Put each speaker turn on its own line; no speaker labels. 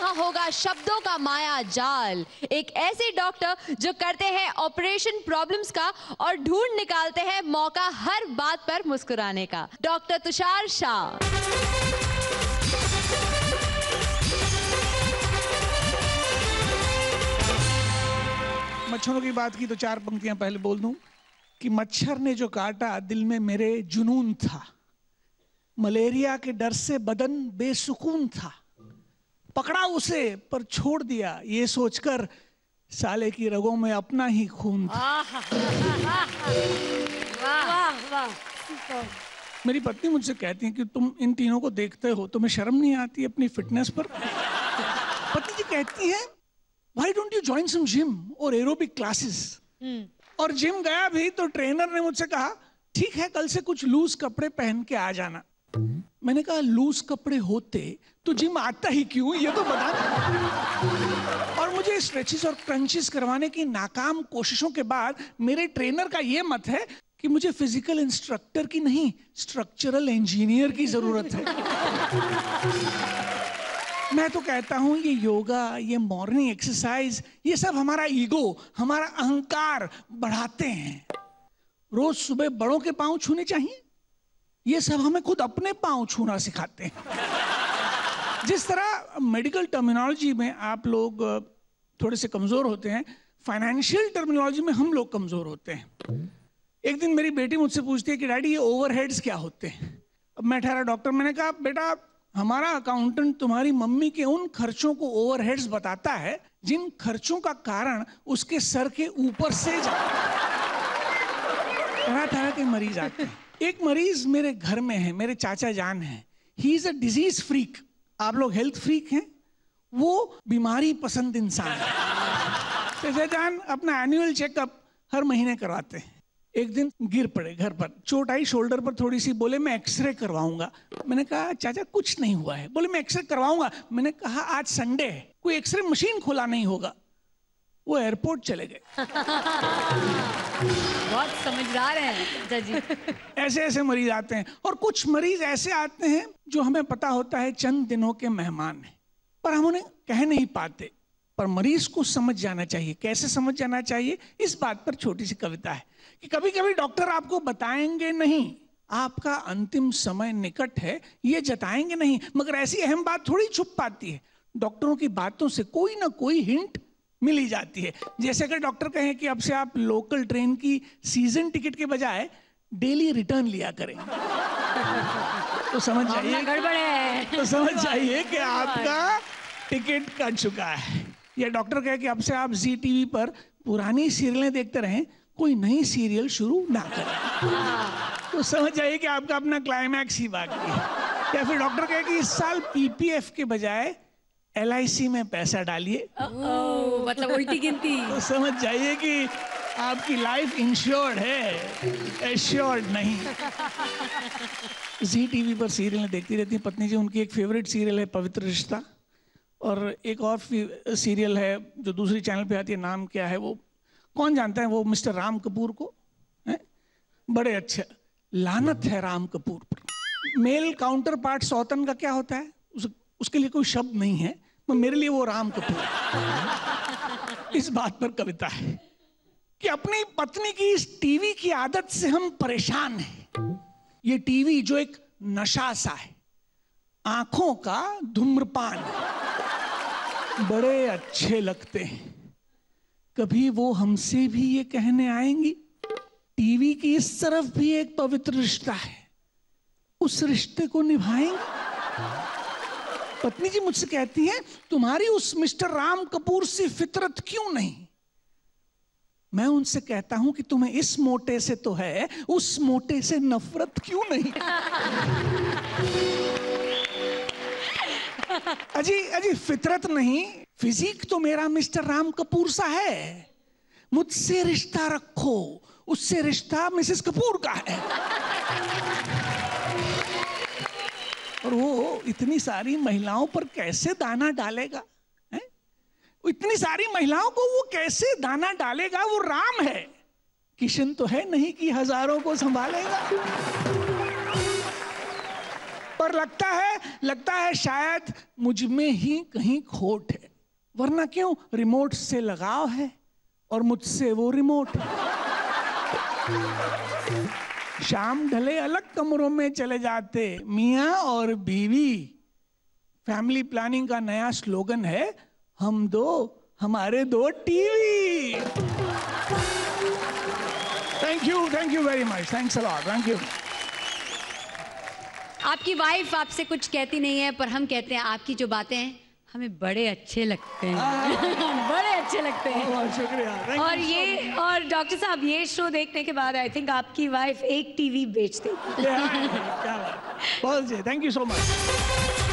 कहाँ होगा शब्दों का माया जाल। एक ऐसे डॉक्टर जो करते हैं ऑपरेशन प्रॉब्लम्स का और ढूंढ निकालते हैं मौका हर बात पर मुस्कुराने का। डॉक्टर तुषार शाह।
मच्छरों की बात की तो 4 पंक्तियां पहले बोल दूं कि मच्छर ने जो काटा दिल में मेरे जुनून था, मलेरिया के डर से बदन बेसुकून था, पकड़ा उसे पर छोड़ दिया ये सोचकर साले की रगों में अपना ही खून था। मेरी पत्नी मुझसे कहती है कि तुम इन तीनों को देखते हो, तुम्हें शर्म नहीं आती अपनी फिटनेस पर? पत्नी जी कहती है Why don't you join some gym or aerobic classes? और जिम गया भी तो ट्रेनर ने मुझसे कहा ठीक है कल से कुछ लूज कपड़े पहन के आ जाना। मैंने कहा लूज कपड़े होते तो जिम आता ही क्यों, ये तो बता। और मुझे स्ट्रेचेस और क्रंचेस करवाने की नाकाम कोशिशों के बाद मेरे ट्रेनर का ये मत है कि मुझे फिजिकल इंस्ट्रक्टर की नहीं स्ट्रक्चरल इंजीनियर की जरूरत है। मैं तो कहता हूं ये योगा, ये मॉर्निंग एक्सरसाइज, ये सब हमारा ईगो, हमारा अहंकार बढ़ाते हैं। रोज सुबह बड़ों के पांव छूने चाहिए, ये सब हमें खुद अपने पांव छूना सिखाते हैं। जिस तरह मेडिकल टर्मिनोलॉजी में आप लोग थोड़े से कमजोर होते हैं, फाइनेंशियल टर्मिनोलॉजी में हम लोग कमजोर होते हैं। एक दिन मेरी बेटी मुझसे पूछती है कि डैडी ये ओवरहेड्स क्या होते हैं। अब मैं ठहरा डॉक्टर, मैंने कहा बेटा हमारा अकाउंटेंट तुम्हारी मम्मी के उन खर्चों को ओवरहेड्स बताता है जिन खर्चों का कारण उसके सर के ऊपर से जाता है। तरह तरह के मरीज आते हैं। एक मरीज मेरे घर में है, मेरे चाचा जान हैं। He is a disease freak. आप लोग हेल्थ फ्रीक हैं, वो बीमारी पसंद इंसान है। चाचा जान अपना एनुअल चेकअप हर महीने करवाते हैं। एक दिन गिर पड़े घर पर, चोट आई शोल्डर पर थोड़ी सी, बोले मैं एक्सरे करवाऊंगा। मैंने कहा चाचा कुछ नहीं हुआ है। बोले मैं एक्सरे करवाऊंगा। मैंने कहा आज संडे है, कोई एक्सरे मशीन खोला नहीं होगा। वो एयरपोर्ट चले गए।
बहुत समझदार हैं चाचा जी।
ऐसे ऐसे मरीज आते हैं। और कुछ मरीज ऐसे आते हैं जो हमें पता होता है चंद दिनों के मेहमान हैं, पर हम उन्हें कह नहीं पाते। पर मरीज को समझ जाना चाहिए। कैसे समझ जाना चाहिए, इस बात पर छोटी सी कविता है कि कभी कभी डॉक्टर आपको बताएंगे नहीं आपका अंतिम समय निकट है, ये जताएंगे नहीं, मगर ऐसी अहम बात थोड़ी छुप पाती है। डॉक्टरों की बातों से कोई ना कोई हिंट मिल ही जाती है। जैसे अगर डॉक्टर कहें कि अब से आप लोकल ट्रेन की सीजन टिकट के बजाय डेली रिटर्न लिया करें, तो समझ जाइए
गड़बड़ है।
तो समझ जाइए कि आपका टिकट कट चुका है। या डॉक्टर कहे कि अब से आप जी टीवी पर पुरानी सीरियलें देखते रहें, कोई नई सीरियल शुरू ना करें, तो समझ जाइए कि आपका अपना क्लाइमैक्स ही बाकी है। या फिर डॉक्टर कहे कि इस साल पीपीएफ के बजाय एलआईसी में पैसा डालिए,
मतलब उल्टी गिनती,
तो समझ जाइए कि आपकी लाइफ इंश्योर्ड है, एश्योर्ड नहीं। जी टीवी पर सीरियलें देखती रहती हैं पत्नी जी। उनकी एक फेवरेट सीरियल है पवित्र रिश्ता, और एक और सीरियल है जो दूसरी चैनल पे आती है, नाम क्या है वो, कौन जानता है, वो मिस्टर राम कपूर को है? बड़े अच्छे, लानत है राम कपूर पर। मेल काउंटर पार्ट सौतन का क्या होता है, उसके लिए कोई शब्द नहीं है, पर मेरे लिए वो राम कपूर। इस बात पर कविता है कि अपनी पत्नी की इस टीवी की आदत से हम परेशान हैं। ये टीवी जो एक नशा सा है, आंखों का धूम्रपान, बड़े अच्छे लगते हैं। कभी वो हमसे भी ये कहने आएंगी टीवी की इस तरफ भी एक पवित्र रिश्ता है, उस रिश्ते को निभाएंगे। पत्नी जी मुझसे कहती हैं तुम्हारी उस मिस्टर राम कपूर से फितरत क्यों नहीं। मैं उनसे कहता हूं कि तुम्हें इस मोटे से तो है, उस मोटे से नफरत क्यों नहीं। अजी अजी फितरत नहीं, फिजिक तो मेरा मिस्टर राम कपूर सा है। मुझसे रिश्ता रखो, उससे रिश्ता मिसेस कपूर का है। और वो इतनी सारी महिलाओं पर कैसे दाना डालेगा, है? इतनी सारी महिलाओं को वो कैसे दाना डालेगा, वो राम है, किशन तो है नहीं कि हजारों को संभालेगा। पर लगता है शायद मुझ में ही कहीं खोट है, वरना क्यों, रिमोट से लगाव है और मुझसे वो रिमोट है। शाम ढले अलग कमरों में चले जाते मियाँ और बीवी। फैमिली प्लानिंग का नया स्लोगन है, हम दो हमारे दो TV. Thank you very much, thanks a lot, thank you.
आपकी वाइफ आपसे कुछ कहती नहीं है, पर हम कहते हैं आपकी जो बातें हैं हमें बड़े अच्छे लगते हैं। बड़े अच्छे लगते हैं।
बहुत शुक्रिया।
और ये और डॉक्टर साहब, ये शो देखने के बाद आई थिंक आपकी वाइफ एक टीवी बेच देगी।
क्या बात, बहुत थैंक यू सो मच।